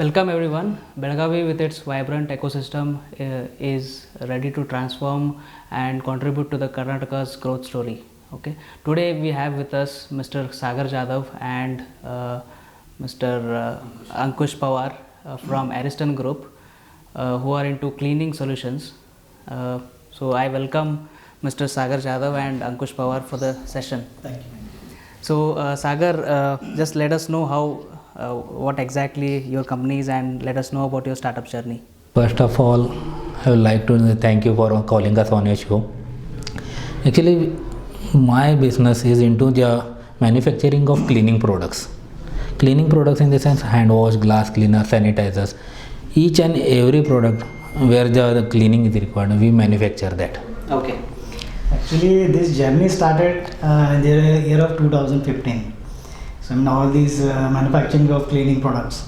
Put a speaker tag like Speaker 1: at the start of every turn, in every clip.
Speaker 1: Welcome everyone. Belagavi with its vibrant ecosystem is ready to transform and contribute to the Karnataka's growth story. Okay. Today we have with us Mr. Sagar Jadhav and Mr. Ankush Pawar from Ariston Group who are into cleaning solutions. So I welcome Mr. Sagar Jadhav and Ankush Pawar for the session.
Speaker 2: Thank you.
Speaker 1: So Sagar, just let us know how what exactly your company is and let us know about your startup journey.
Speaker 2: First of all, I would like to thank you for calling us on your show. Actually, my business is into the manufacturing of cleaning products. Cleaning products in the sense hand wash, glass cleaner, sanitizers. Each and every product where the cleaning is required, we manufacture that.
Speaker 1: Okay.
Speaker 3: Actually, this journey started in the year of 2015. So, in all these manufacturing of cleaning products,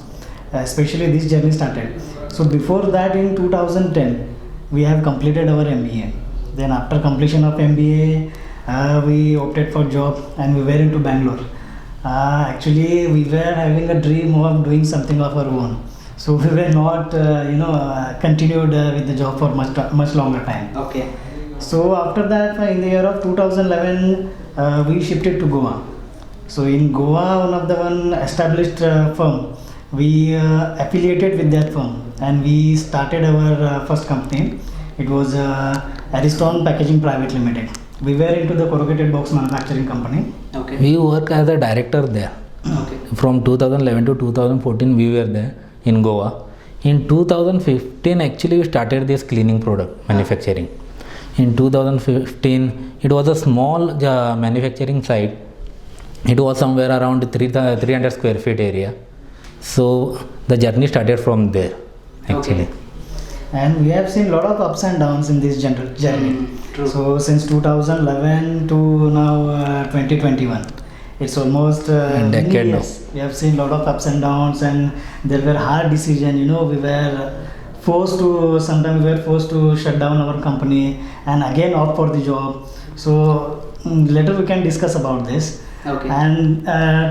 Speaker 3: especially this journey started. So, before that, in 2010, we have completed our MBA. Then, after completion of MBA, we opted for job and we were into Bangalore. Actually, we were having a dream of doing something of our own. So, we were not, continued with the job for much longer time.
Speaker 1: Okay.
Speaker 3: So after that, in the year of 2011, we shifted to Goa. So in Goa, one of the established firm, we affiliated with that firm and we started our first company. It was Ariston Packaging Private Limited. We were into the corrugated box manufacturing company.
Speaker 1: Okay.
Speaker 2: We work as a director there.
Speaker 1: Okay.
Speaker 2: From 2011 to 2014, we were there in Goa. In 2015, actually, we started this cleaning product manufacturing. In 2015, it was a small manufacturing site. It was somewhere around 300 square feet area. So the journey started from there, actually.
Speaker 1: Okay.
Speaker 3: And we have seen a lot of ups and downs in this journey.
Speaker 1: True.
Speaker 3: So since 2011 to now 2021, it's almost
Speaker 2: A decade
Speaker 3: many
Speaker 2: now.
Speaker 3: years. We have seen a lot of ups and downs, and there were hard decisions. We were sometimes we were forced to shut down our company and again opt for the job. So later we can discuss about this.
Speaker 1: Okay.
Speaker 3: And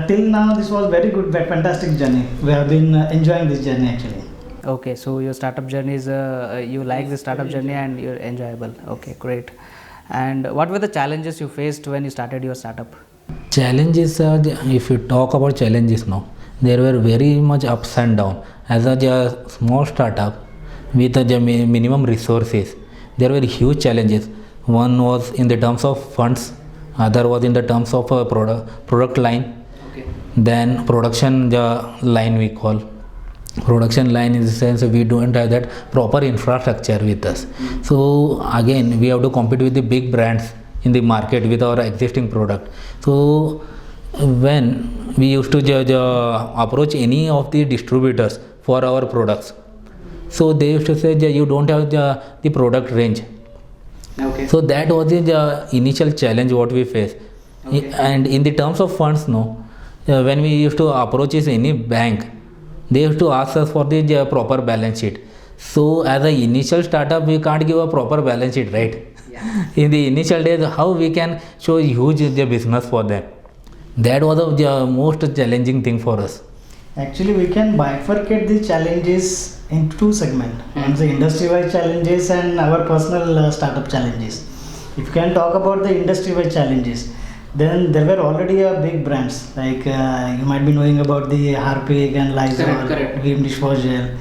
Speaker 3: till now, this was very good, fantastic journey. We have been enjoying this journey actually.
Speaker 1: Okay, so your startup journey is you like the startup journey and you're enjoyable. Okay, great. And what were the challenges you faced when you started your startup?
Speaker 2: Challenges, if you talk about challenges now, there were very much ups and downs. As a small startup with the minimum resources, there were huge challenges. One was in the terms of funds, other was in the terms of product line.
Speaker 1: Okay.
Speaker 2: Then production line we call. Production line in the sense we don't have that proper infrastructure with us. So again, we have to compete with the big brands in the market with our existing product. So when we used to approach any of the distributors for our products, so they used to say you don't have the product range.
Speaker 1: Okay.
Speaker 2: So that was the initial challenge what we faced.
Speaker 1: Okay.
Speaker 2: And in the terms of funds, when we used to approach any bank, they used to ask us for the proper balance sheet. So as an initial startup, we can't give a proper balance sheet, right?
Speaker 1: Yeah.
Speaker 2: In the initial days, how we can show huge business for them? That was the most challenging thing for us.
Speaker 3: Actually, we can bifurcate the challenges into two segments. One is the industry-wide challenges and our personal startup challenges. If you can talk about the industry-wide challenges, then there were already big brands like you might be knowing about the Harpic and Lysol,
Speaker 1: Correct.
Speaker 3: Vim dishwasher.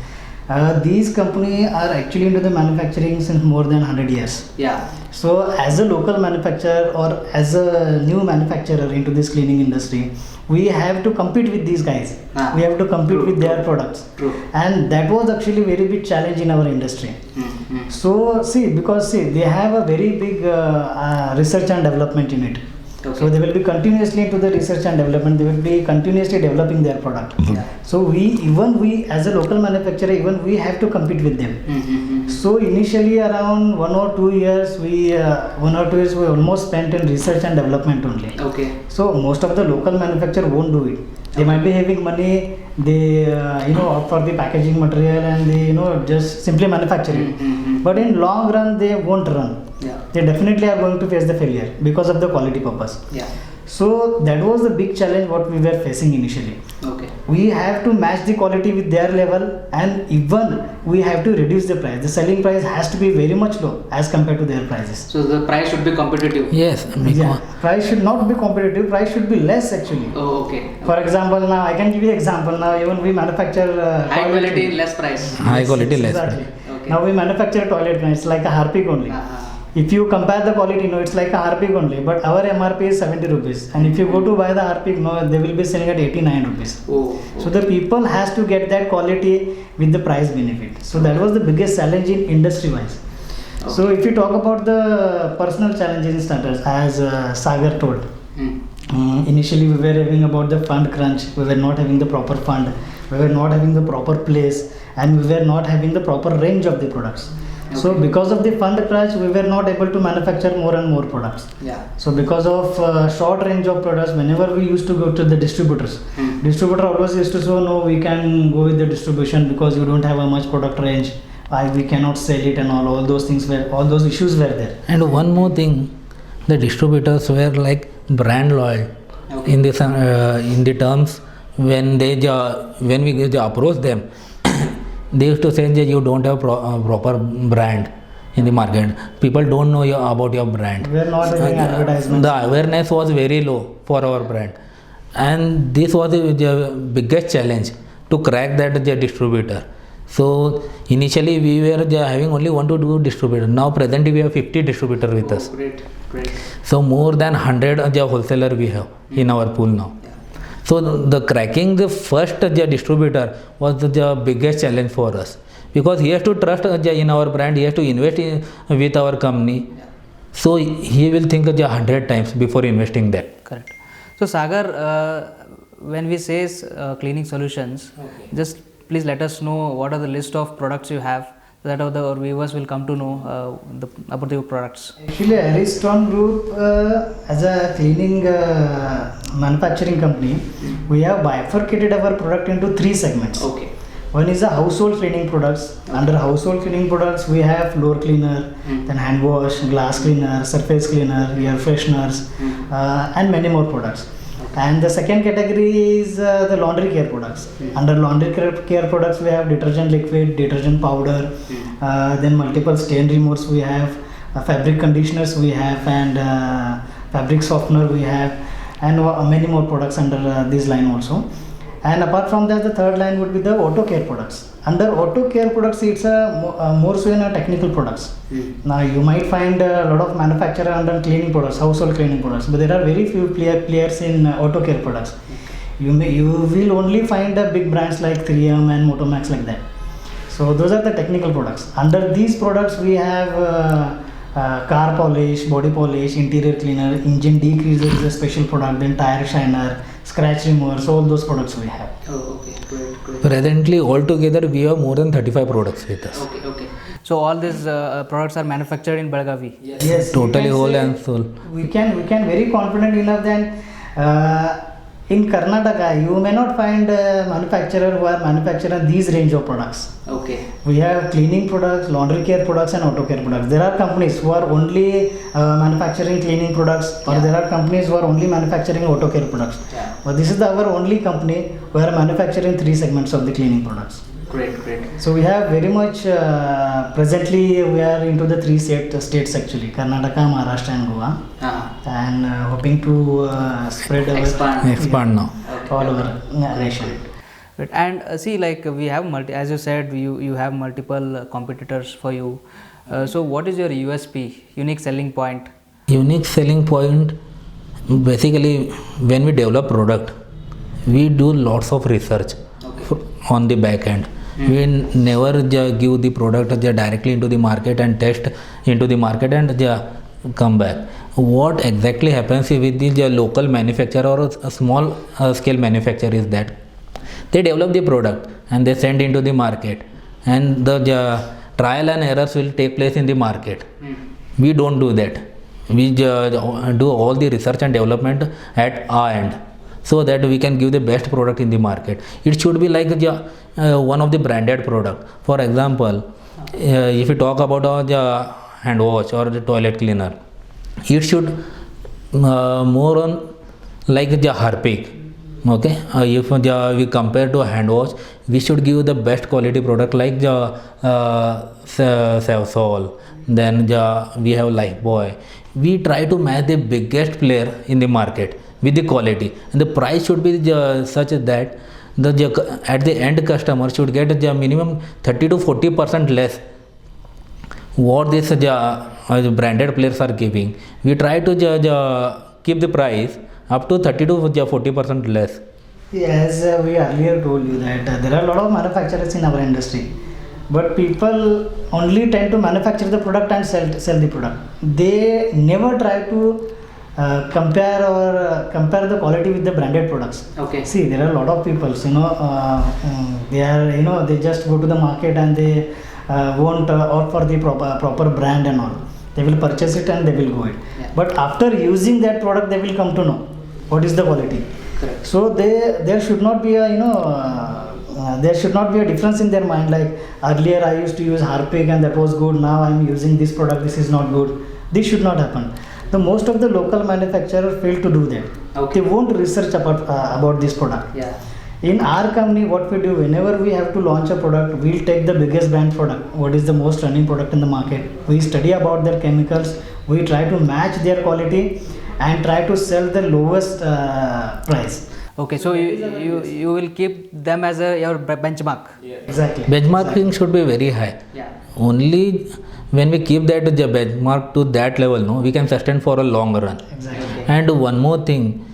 Speaker 3: These companies are actually into the manufacturing since more than 100 years.
Speaker 1: Yeah.
Speaker 3: So as a local manufacturer or as a new manufacturer into this cleaning industry, we have to compete with these guys. We have to compete with their products.
Speaker 1: True.
Speaker 3: And that was actually very big challenge in our industry. So because they have a very big research and development in it.
Speaker 1: Okay.
Speaker 3: So they will be continuously into the research and development. They will be continuously developing their product.
Speaker 1: Yeah.
Speaker 3: So we as a local manufacturer, even we have to compete with them. So initially around 1 or 2 years, we almost spent in research and development only.
Speaker 1: Okay.
Speaker 3: So most of the local manufacturer won't do it. They might be having money, they opt for the packaging material and they just simply manufacture it. But in long run, they won't run.
Speaker 1: Yeah.
Speaker 3: They definitely are going to face the failure because of the quality purpose.
Speaker 1: Yeah.
Speaker 3: So that was the big challenge what we were facing initially.
Speaker 1: Okay.
Speaker 3: we have to match the quality with their level, and even we have to reduce the price. The selling price has to be very much low as compared to their prices.
Speaker 1: So the price should be competitive.
Speaker 2: Yes,
Speaker 3: Yeah, price should not be competitive. Price should be less actually.
Speaker 1: Oh, okay.
Speaker 3: For example, now I can give you example. Now even we manufacture
Speaker 1: High
Speaker 3: toilet
Speaker 1: quality,
Speaker 3: cleaner.
Speaker 1: less price.
Speaker 2: high quality, less
Speaker 3: Exactly.
Speaker 1: Okay.
Speaker 3: Now we manufacture toilet cleaner. It's like a Harpic only. If you compare the quality, no, it's like a Harpic only. But our MRP is 70 rupees. And if you go to buy the Harpic, no, they will be selling at 89 rupees.
Speaker 1: Oh.
Speaker 3: So the people has to get that quality with the price benefit. So that was the biggest challenge in industry wise. So if you talk about the personal challenges in starters, as Sagar told, initially we were having about the fund crunch. We were not having the proper fund. We were not having the proper place, and we were not having the proper range of the products. So because of the fund crunch, we were not able to manufacture more and more products.
Speaker 1: Yeah.
Speaker 3: So because of short range of products, whenever we used to go to the distributors, distributor always used to say, no, we can go with the distribution because you don't have a much product range. We cannot sell it, and all those things were, all those issues were there.
Speaker 2: And one more thing, the distributors were like brand loyal in this in the terms when we approach them. They used to say that you don't have proper brand in the market. People don't know about your brand.
Speaker 3: We were not having advertisements.
Speaker 2: The awareness was very low for our brand, and this was the biggest challenge to crack that the distributor. So initially we were having only 1 to 2 distributors. Now presently we have 50 distributors with us.
Speaker 1: Great.
Speaker 2: So more than 100 wholesaler we have in our pool now. So the cracking the first distributor was the biggest challenge for us, because he has to trust in our brand, he has to invest with our company. So he will think 100 times before investing that.
Speaker 1: Correct. So Sagar, when we say cleaning solutions, just please let us know what are the list of products you have, so that our viewers will come to know about your products.
Speaker 3: Actually, Ariston Group, as a cleaning manufacturing company, we have bifurcated our product into 3 segments.
Speaker 1: Okay.
Speaker 3: One is the household cleaning products. Under household cleaning products, we have floor cleaner, then hand wash, glass cleaner, surface cleaner, air fresheners, and many more products. And the second category is the laundry care products. Under laundry care products, we have detergent liquid, detergent powder, then multiple stain removers we have, fabric conditioners we have, and fabric softener we have, and many more products under this line also. And apart from that, the third line would be the auto care products. Under auto care products, it's a more so in a technical products. Now you might find a lot of manufacturer under cleaning products, household cleaning products, but there are very few players in auto care products. You will only find big brands like 3M and Motomax like that. So those are the technical products. Under these products, we have car polish, body polish, interior cleaner, engine degreaser is a special product, then tire shiner, scratch removers, all those products we have.
Speaker 1: Oh, okay, great.
Speaker 2: Presently altogether we have more than 35 products with us.
Speaker 1: Okay. So all these products are manufactured in Belagavi.
Speaker 3: Yes,
Speaker 2: Totally
Speaker 3: you can
Speaker 2: whole
Speaker 3: say
Speaker 2: and soul.
Speaker 3: We can very confident enough that in Karnataka you may not find a manufacturer who are manufacturing these range of products.
Speaker 1: Okay.
Speaker 3: We have cleaning products, laundry care products, and auto care products. There are companies who are only manufacturing cleaning products, or there are companies who are only manufacturing auto care products.
Speaker 1: Yeah.
Speaker 3: But this is our only company who are manufacturing 3 segments of the cleaning products.
Speaker 1: Great.
Speaker 3: So we have very much, presently we are into the 3 states actually, Karnataka, Maharashtra and Goa, and hoping to spread our
Speaker 2: Expand now.
Speaker 3: all over nation.
Speaker 1: Right. And see, like we have as you said, you have multiple competitors for you. So what is your USP, unique selling point?
Speaker 2: Unique selling point, basically when we develop product, we do lots of research on the back end. We never give the product directly into the market and test into the market and come back. What exactly happens with the local manufacturer or a small scale manufacturer is that they develop the product and they send into the market, and the trial and errors will take place in the market. We don't do that. We do all the research and development at our end, so that we can give the best product in the market. It should be like one of the branded product. For example, if you talk about the hand wash or the toilet cleaner, it should more on like the Harpic. Okay, if we compare to hand wash, we should give the best quality product like the Savsol, then we have Lifebuoy. We try to match the biggest player in the market with the quality, and the price should be such that at the end customer should get the minimum 30 to 40% less what this branded players are giving. We try to keep the price up to 30 to 40% less.
Speaker 3: As we earlier told you that there are a lot of manufacturers in our industry, but people only tend to manufacture the product and sell the product. They never try to compare the quality with the branded products.
Speaker 1: Okay.
Speaker 3: See, there are a lot of people, they are, they just go to the market and they won't opt for the proper brand and all. They will purchase it and they will go it.
Speaker 1: Yeah.
Speaker 3: But after using that product, they will come to know what is the quality.
Speaker 1: Correct.
Speaker 3: So there should not be a there should not be a difference in their mind. Like earlier, I used to use Harpic and that was good. Now I am using this product. This is not good. This should not happen. The most of the local manufacturers fail to do that.
Speaker 1: Okay.
Speaker 3: They won't research about this product.
Speaker 1: Yeah.
Speaker 3: In our company, what we do, whenever we have to launch a product, we'll take the biggest brand product. What is the most running product in the market? We study about their chemicals. We try to match their quality and try to sell the lowest price.
Speaker 1: Okay, so you will keep them as your benchmark.
Speaker 3: Exactly.
Speaker 2: Benchmarking should be very high.
Speaker 1: Yeah.
Speaker 2: Only when we keep that benchmark to that level, no, we can sustain for a long run.
Speaker 3: Exactly.
Speaker 2: And one more thing,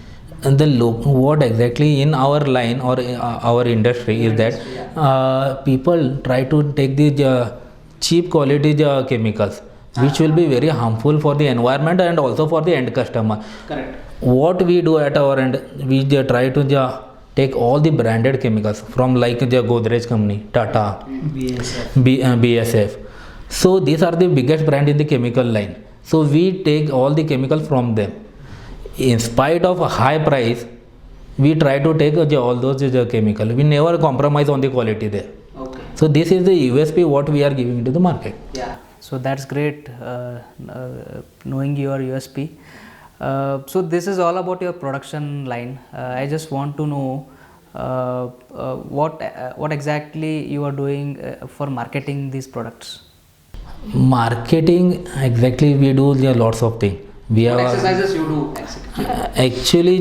Speaker 2: what exactly in our line or our industry is that people try to take the cheap quality chemicals, which will be very harmful for the environment and also for the end customer.
Speaker 1: Correct.
Speaker 2: What we do at our end, we try to take all the branded chemicals from like the Godrej company, Tata,
Speaker 3: BSF.
Speaker 2: BSF. So these are the biggest brand in the chemical line. So we take all the chemicals from them. In spite of a high price, we try to take all those chemicals. We never compromise on the quality there.
Speaker 1: Okay.
Speaker 2: So this is the USP what we are giving to the market.
Speaker 1: Yeah. So that's great, knowing your USP. So this is all about your production line. I just want to know what exactly you are doing for marketing these products.
Speaker 2: Marketing, exactly, we do lots of things. We have
Speaker 1: exercises you do
Speaker 2: actually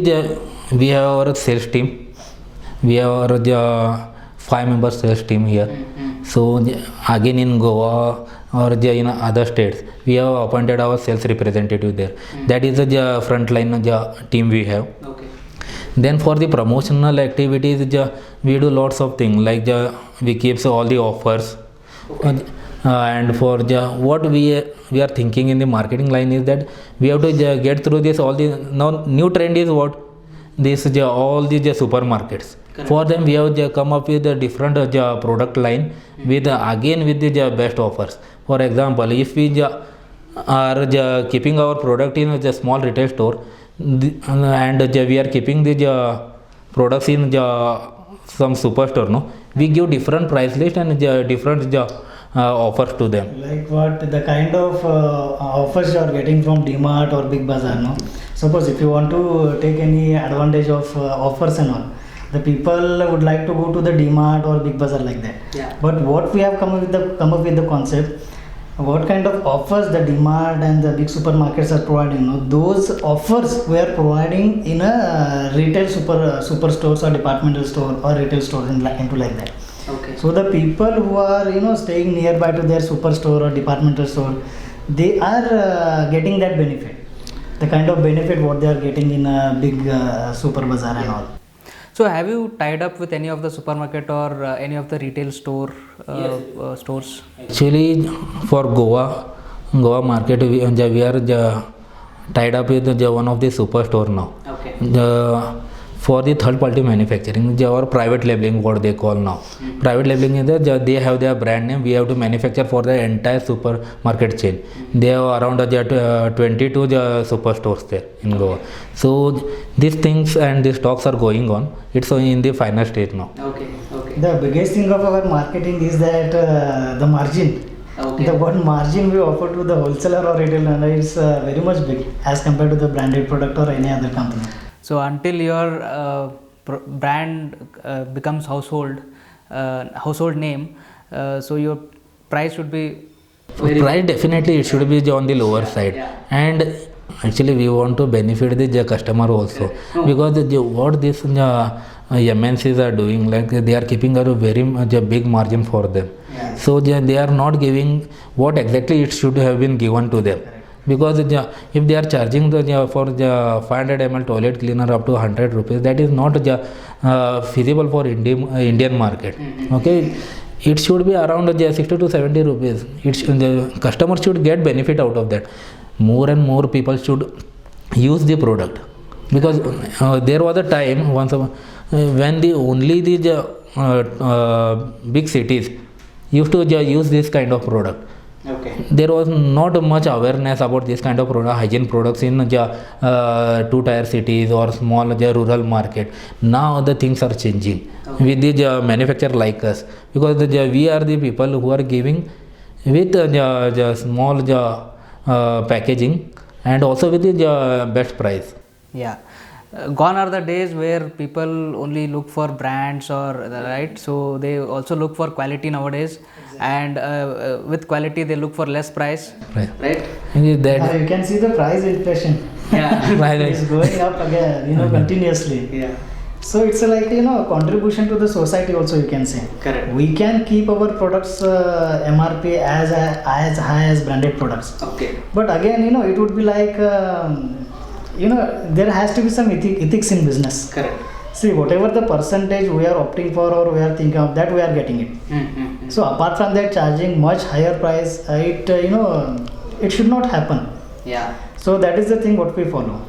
Speaker 2: we have our sales team. We have our 5-member sales team here. So again in Goa or in other states, we have appointed our sales representative there. That is the frontline team we have.
Speaker 1: Okay.
Speaker 2: Then for the promotional activities, we do lots of things like we keep all the offers.
Speaker 1: Okay.
Speaker 2: And for what we are thinking in the marketing line is that we have to get through this all the now new trend is what this all the supermarkets.
Speaker 1: Correct.
Speaker 2: For them we have come up with a different product line with again with the best offers. For example, if we are keeping our product in a small retail store and we are keeping the products in some superstore, no, we give different price list and different offers to them.
Speaker 3: Like what the kind of offers you are getting from DMart or Big Bazaar, no? Suppose if you want to take any advantage of offers and all, the people would like to go to the DMart or Big Bazaar like that.
Speaker 1: Yeah.
Speaker 3: But what we have come up with the concept, what kind of offers the DMart and the big supermarkets are providing, no? Those offers we are providing in a retail superstores or departmental store or retail store into like that.
Speaker 1: Okay.
Speaker 3: So the people who are staying nearby to their superstore or departmental store, they are getting that benefit, the kind of benefit what they are getting in a big super bazaar and all.
Speaker 1: So have you tied up with any of the supermarket or any of the retail stores?
Speaker 2: Actually, for Goa market, we are tied up with one of the superstore now.
Speaker 1: Okay.
Speaker 2: For the third party manufacturing, or private labeling, what they call now. Private labeling is that they have their brand name. We have to manufacture for the entire supermarket chain. They have around 22 superstores there in Goa. So these things and these talks are going on. It's in the final stage now.
Speaker 1: Okay. Okay.
Speaker 3: The biggest thing of our marketing is that the margin.
Speaker 1: Okay.
Speaker 3: The one margin we offer to the wholesaler or retailer is very much big as compared to the branded product or any other company.
Speaker 1: So until your brand becomes household name, so your price should be
Speaker 2: Price definitely it should be on the lower side, and actually we want to benefit the customer also, because what this MNCs are doing, like they are keeping a very big margin for them. So they are not giving what exactly it should have been given to them. Because if they are charging for the 500 ml toilet cleaner up to 100 rupees, that is not feasible for Indian market. Okay, it should be around 60 to 70 rupees. The customer should get benefit out of that. More and more people should use the product, because there was a time once when only the big cities used to use this kind of product. There was not much awareness about this kind of hygiene products in two-tier cities or small rural market. Now the things are changing with the manufacturer like us, because we are the people who are giving with small packaging and also with the best price.
Speaker 1: Yeah. Gone are the days where people only look for brands right, so they also look for quality nowadays, and with quality they look for less price, right?
Speaker 3: You can see the price inflation. It's going up again, continuously. So it's like contribution to the society also, you can say.
Speaker 1: Correct.
Speaker 3: We can keep our products MRP as high as branded products.
Speaker 1: Okay.
Speaker 3: But again, it would be like there has to be some ethics in business.
Speaker 1: Correct.
Speaker 3: See, whatever the percentage we are opting for or we are thinking of, that we are getting it. So apart from that, charging much higher price, it should not happen.
Speaker 1: Yeah.
Speaker 3: So that is the thing what we follow.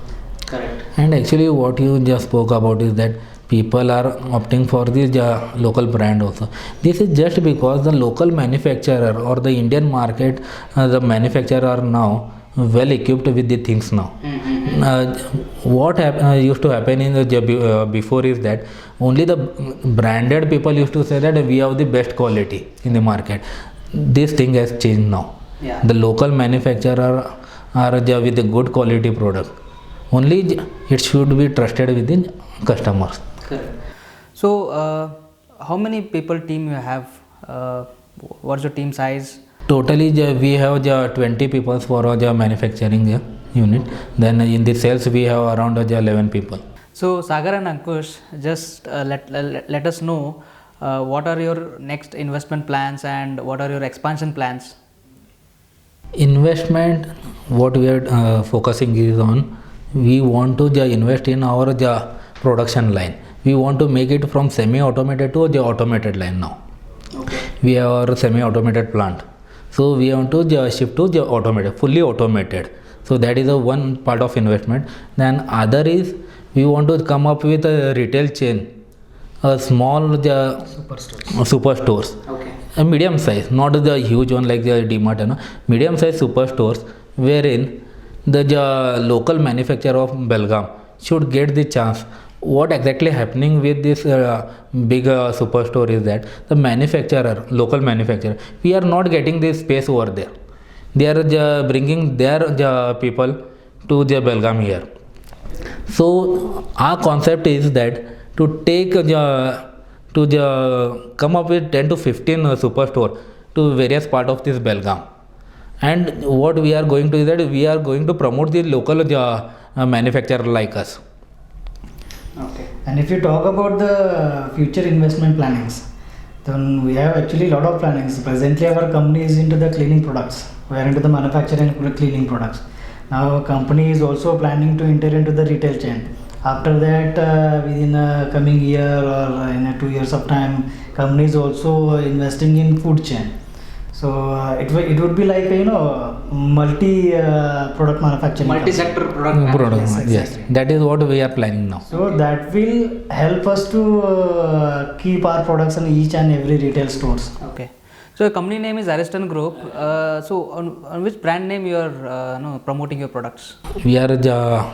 Speaker 1: Correct.
Speaker 2: And actually what you just spoke about is that people are opting for this local brand also. This is just because the local manufacturer or the Indian market, the manufacturer are now well equipped with the things now. What used to happen in the before is that only the branded people used to say that we have the best quality in the market. This thing has changed now. The local manufacturer are with a good quality product. Only it should be trusted within customers.
Speaker 1: Correct. So how many people team you have? What's your team size?
Speaker 2: Totally we have 20 people for our manufacturing unit. Then in the sales we have around 11 people.
Speaker 1: So Sagar and Ankush, just let us know what are your next investment plans and what are your expansion plans?
Speaker 2: Investment, what we are focusing is on, we want to invest in our production line. We want to make it from semi-automated to the automated line now.
Speaker 1: Okay.
Speaker 2: We have our semi-automated plant. So we want to shift to the automated, fully automated. So that is one part of investment. Then other is we want to come up with a retail chain, a small superstores.
Speaker 1: Okay.
Speaker 2: A medium size, not the huge one like the DMart, medium size superstores, wherein the local manufacturer of Belgaum should get the chance. What exactly happening with this big superstore is that the manufacturer, local manufacturer, we are not getting this space over there. They are bringing their people to the Belgaum here. So our concept is that to take come up with 10 to 15 superstore to various part of this Belgaum. And what we are going to is that we are going to promote the local manufacturer like us.
Speaker 3: Okay. And if you talk about the future investment plannings, then we have actually a lot of plannings. Presently our company is into the cleaning products. We are into the manufacturing and cleaning products. Now our company is also planning to enter into the retail chain. After that, within a coming year or in 2 years of time, company is also investing in food chain. So it would be like multi product manufacturing.
Speaker 1: Multi-sector product.
Speaker 2: Yes, that is what we are planning now.
Speaker 3: So that will help us to keep our products in each and every retail stores.
Speaker 1: Okay. So your company name is Ariston Group. So on which brand name you are promoting your products?
Speaker 2: We are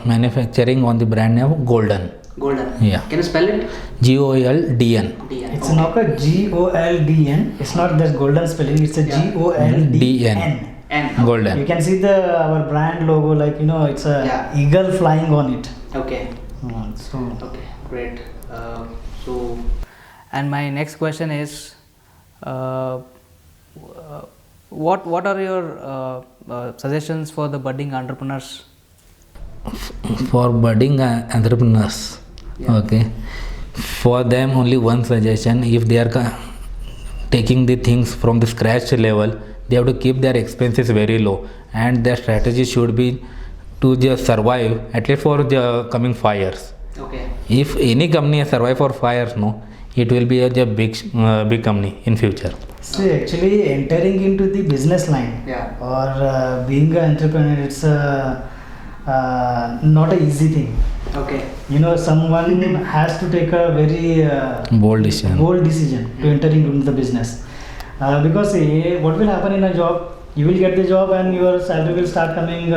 Speaker 2: manufacturing on the brand name Golden.
Speaker 1: Golden.
Speaker 2: Yeah.
Speaker 1: Can you spell it?
Speaker 2: GOLDN.
Speaker 3: It's not a GOLDN. It's not that golden spelling. It's a GOLDN.
Speaker 2: Golden.
Speaker 3: You can see our brand logo, like it's a eagle flying on it.
Speaker 1: Okay.
Speaker 3: So
Speaker 1: Okay, great. So, and my next question is, uh, what are your suggestions for the budding entrepreneurs?
Speaker 2: For budding entrepreneurs,
Speaker 1: Yeah.
Speaker 2: okay, for them only one suggestion: if they are taking the things from the scratch level, they have to keep their expenses very low, and their strategy should be to just survive at least for the coming 5 years.
Speaker 1: Okay.
Speaker 2: If any company has survived for 5 years, no, it will be a big company in future.
Speaker 3: see, actually entering into the business line
Speaker 1: Yeah.
Speaker 3: or being an entrepreneur, it's not a easy thing.
Speaker 1: Okay.
Speaker 3: You know, someone has to take a very
Speaker 2: Bold decision.
Speaker 3: bold decision to entering into the business. Because what will happen in a job, you will get the job and your salary will start coming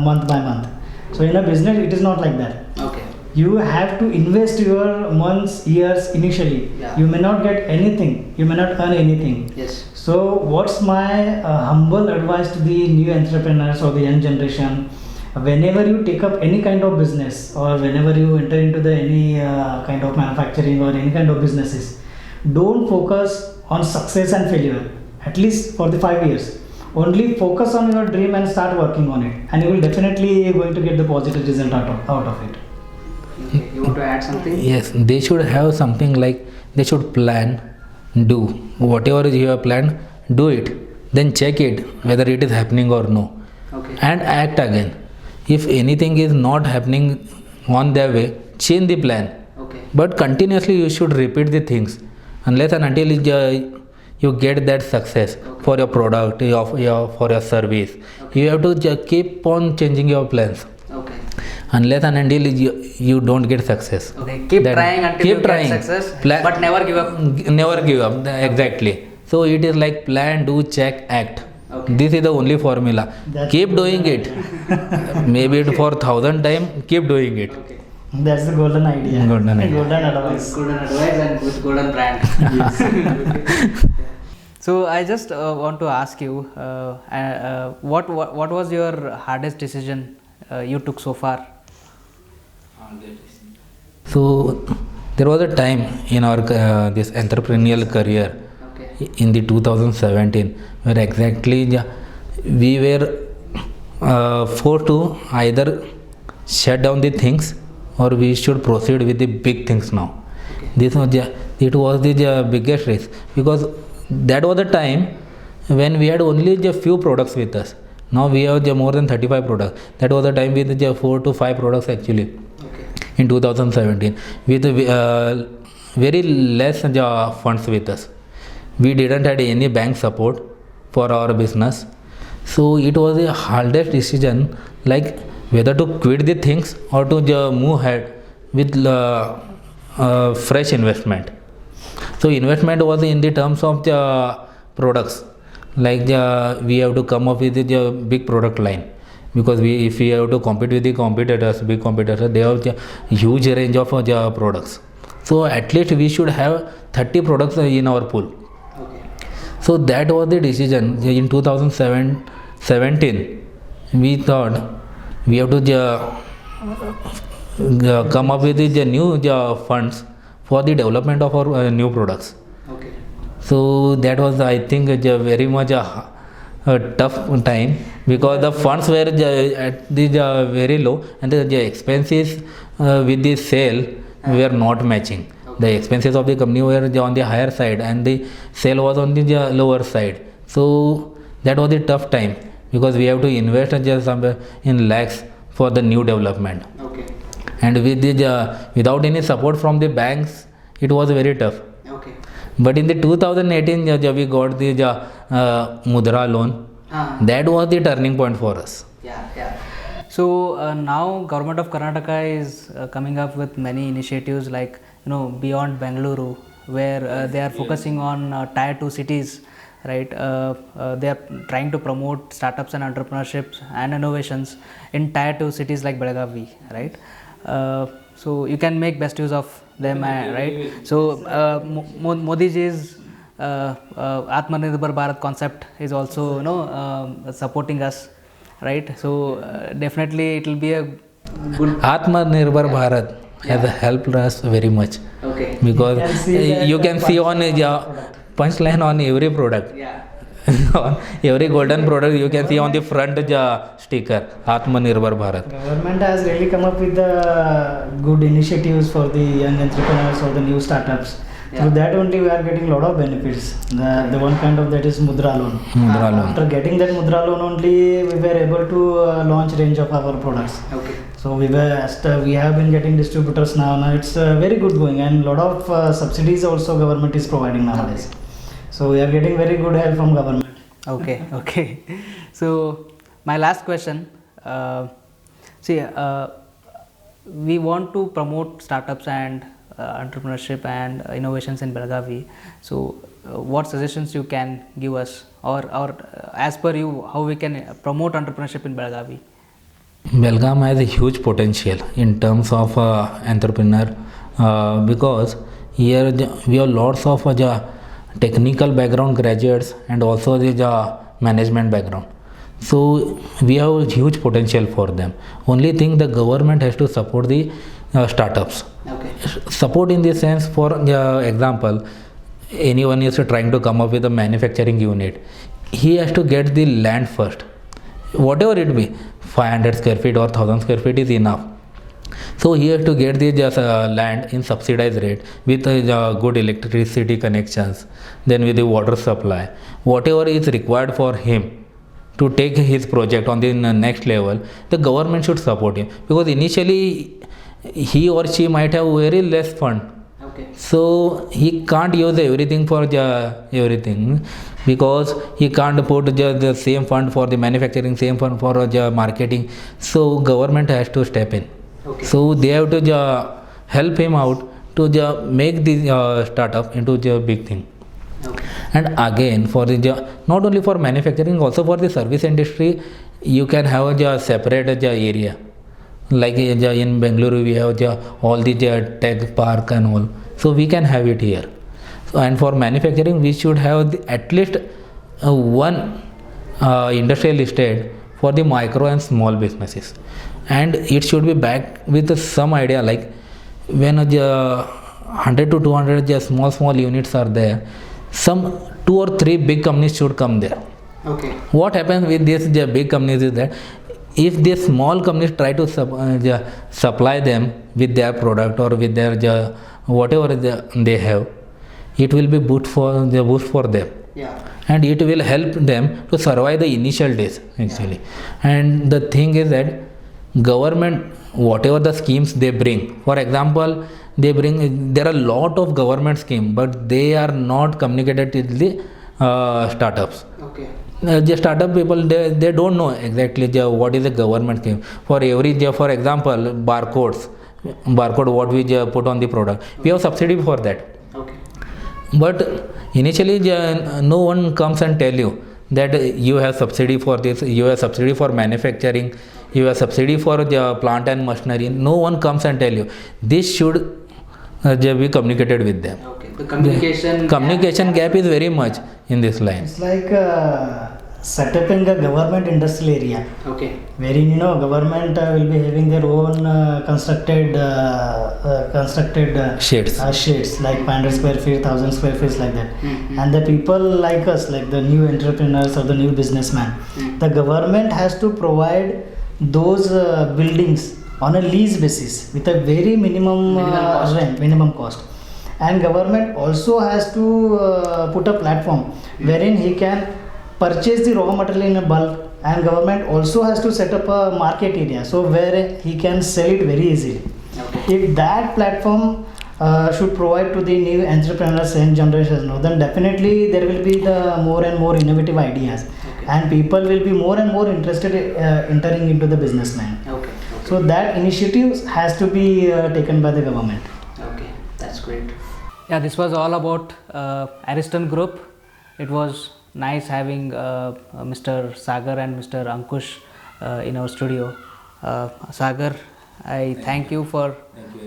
Speaker 3: month by month. So in a business, it is not like that.
Speaker 1: Okay.
Speaker 3: You have to invest your months, years initially.
Speaker 1: Yeah.
Speaker 3: You may not get anything, you may not earn anything.
Speaker 1: Yes.
Speaker 3: So, what's my humble advice to the new entrepreneurs or the young generation? Whenever you take up any kind of business or whenever you enter into the any kind of manufacturing or any kind of businesses, don't focus on success and failure. At least for the 5 years, only focus on your dream and start working on it, and you will definitely going to get the positive result out of it.
Speaker 1: Okay. You want to add something?
Speaker 2: Yes, they should have something like they should plan, do whatever you have planned, do it, then check it whether it is happening or no,
Speaker 1: Okay.
Speaker 2: and act again. If anything is not happening on their way, change the plan.
Speaker 1: Okay.
Speaker 2: But continuously you should repeat the things unless and until you get that success for your product, for your service. You have to keep on changing your plans
Speaker 1: Okay.
Speaker 2: unless and until you don't get success.
Speaker 1: Okay. Keep
Speaker 2: That-
Speaker 1: trying until
Speaker 2: keep
Speaker 1: you
Speaker 2: trying.
Speaker 1: get success,
Speaker 2: Plan-
Speaker 1: but never give up.
Speaker 2: Never give up. Exactly. So it is like plan, do, check, act.
Speaker 1: Okay.
Speaker 2: This is the only formula.
Speaker 3: That's
Speaker 2: Keep
Speaker 3: good.
Speaker 2: doing it. Maybe it for 1,000 times. Keep doing it.
Speaker 1: Okay.
Speaker 3: That's the golden idea.
Speaker 2: Golden idea.
Speaker 3: Golden advice.
Speaker 1: Golden advice and with golden brand. So I just want to ask you, what was your hardest decision you took so far?
Speaker 2: So there was a time in our this entrepreneurial career
Speaker 1: Okay.
Speaker 2: in the 2017 where exactly we were forced to either shut down the things or we should proceed with the big things now.
Speaker 1: Okay.
Speaker 2: It was the biggest risk because that was the time when we had only just few products with us. Now we have more than 35 products. That was the time with just 4 to 5 products actually
Speaker 1: Okay.
Speaker 2: in 2017 with very less funds with us. We didn't had any bank support for our business, so it was a hardest decision, like whether to quit the things or to move ahead with fresh investment. So investment was in the terms of the products, like we have to come up with the big product line, because if we have to compete with the big competitors, they have a huge range of products. So at least we should have 30 products in our pool.
Speaker 1: Okay.
Speaker 2: So that was the decision. In 2017, we thought we have to come up with the new funds for the development of our new products.
Speaker 1: Okay.
Speaker 2: So that was, I think, very much a tough time because the funds were at the very low and the expenses with the sale were not matching. The expenses of the company were on the higher side and the sale was on the lower side. So that was the tough time because we have to invest just somewhere in lakhs for the new development.
Speaker 1: Okay.
Speaker 2: And with the without any support from the banks, it was very tough.
Speaker 1: Okay.
Speaker 2: But in the 2018, we got the Mudra loan. That was the turning point for us.
Speaker 1: Yeah. So now government of Karnataka is coming up with many initiatives like beyond Bengaluru, where they are focusing on tier 2 cities, right? They are trying to promote startups and entrepreneurships and innovations in tier 2 cities like Belagavi, right? So you can make best use of them, right? So Modi ji's Atmanirbhar Bharat concept is also supporting us, right? So definitely it will be a good.
Speaker 2: Atmanirbhar Bharat has helped us very much
Speaker 1: Okay.
Speaker 2: because
Speaker 3: can see that
Speaker 2: you can see on
Speaker 3: product.
Speaker 2: punchline on every product.
Speaker 1: Yeah.
Speaker 2: On every golden product you can see on the front sticker Atmanirbhar Bharat.
Speaker 3: Government has really come up with the good initiatives for the young entrepreneurs or the new startups.
Speaker 1: Yeah.
Speaker 3: Through that only we are getting a lot of benefits. The one kind of that is Mudra loan.
Speaker 2: Mudra loan.
Speaker 3: After getting that Mudra loan only, we were able to launch range of our products.
Speaker 1: Okay.
Speaker 3: So we have been getting distributors now. Now it's very good going, and lot of subsidies also government is providing nowadays. So we are getting very good help from government.
Speaker 1: Okay. Okay. So my last question. See, we want to promote startups and entrepreneurship and innovations in Belagavi. So, what suggestions you can give us, or as per you, how we can promote entrepreneurship in Belagavi?
Speaker 2: Belgaum has a huge potential in terms of entrepreneur because here we have lots of technical background graduates and also the management background. So we have huge potential for them. Only thing the government has to support the startups.
Speaker 1: Okay.
Speaker 2: Support in the sense, for example, anyone is trying to come up with a manufacturing unit, he has to get the land first. Whatever it be, 500 square feet or 1000 square feet is enough. So he has to get the land in subsidized rate with good electricity connections, then with the water supply. Whatever is required for him to take his project on the next level, the government should support him, because initially he or she might have very less fund.
Speaker 1: Okay.
Speaker 2: So he can't use everything for everything, because he can't put the same fund for the manufacturing, same fund for marketing. So government has to step in.
Speaker 1: Okay.
Speaker 2: So they have to help him out to make the startup into the big thing.
Speaker 1: Okay.
Speaker 2: And again, for the not only for manufacturing, also for the service industry, you can have a separate area. Like in Bengaluru, we have all the tech park and all. So we can have it here. So, and for manufacturing, we should have at least one industrial estate for the micro and small businesses. And it should be backed with some idea, like when 100 to 200 small units are there, some 2 or 3 big companies should come there.
Speaker 1: Okay.
Speaker 2: What happens with these big companies is that if the small companies try to supply them with their product or with their whatever they have, it will be boost for them.
Speaker 1: Yeah.
Speaker 2: And it will help them to survive the initial days actually. And the thing is that government, whatever the schemes they bring, for example, there are a lot of government schemes, but they are not communicated with the startups.
Speaker 1: Okay.
Speaker 2: The startup people, they don't know exactly what is the government scheme. For example, barcode what we put on the product, we have subsidy for that.
Speaker 1: Okay.
Speaker 2: But initially no one comes and tell you that you have subsidy for this, you have subsidy for manufacturing, you have subsidy for the plant and machinery. No one comes and tell you. This should be communicated with them.
Speaker 1: Okay. The communication
Speaker 2: gap is very much in this line.
Speaker 3: It's like setting a government industrial area.
Speaker 1: Okay.
Speaker 3: Wherein government will be having their own constructed sheds like 500 square feet, 1000 square feet, like that.
Speaker 1: Mm-hmm.
Speaker 3: And the people like us, like the new entrepreneurs or the new businessman, the government has to provide those buildings on a lease basis with a very minimum rent, minimum cost. And government also has to put a platform wherein he can purchase the raw material in a bulk, and government also has to set up a market area so where he can sell it very easily.
Speaker 1: Okay.
Speaker 3: If that platform should provide to the new entrepreneurs and generations, then definitely there will be the more and more innovative ideas.
Speaker 1: Okay.
Speaker 3: And people will be more and more interested in entering into the business line.
Speaker 1: Okay.
Speaker 3: So that initiative has to be taken by the government.
Speaker 1: Okay, that's great. Yeah, this was all about Ariston Group. It was nice having Mr. Sagar and Mr. Ankush in our studio. Sagar, I thank you for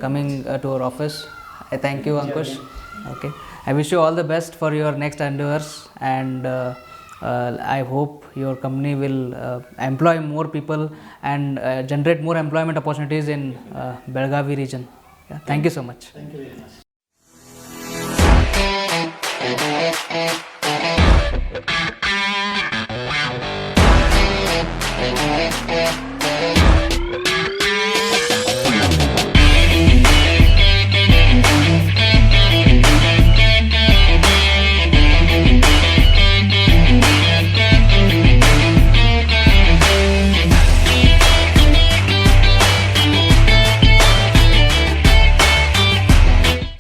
Speaker 1: coming to our office. I thank you, Ankush. Okay, I wish you all the best for your next endeavors, and I hope your company will employ more people and generate more employment opportunities in Belgavi region. Yeah, thank you so much.
Speaker 3: Thank you very much.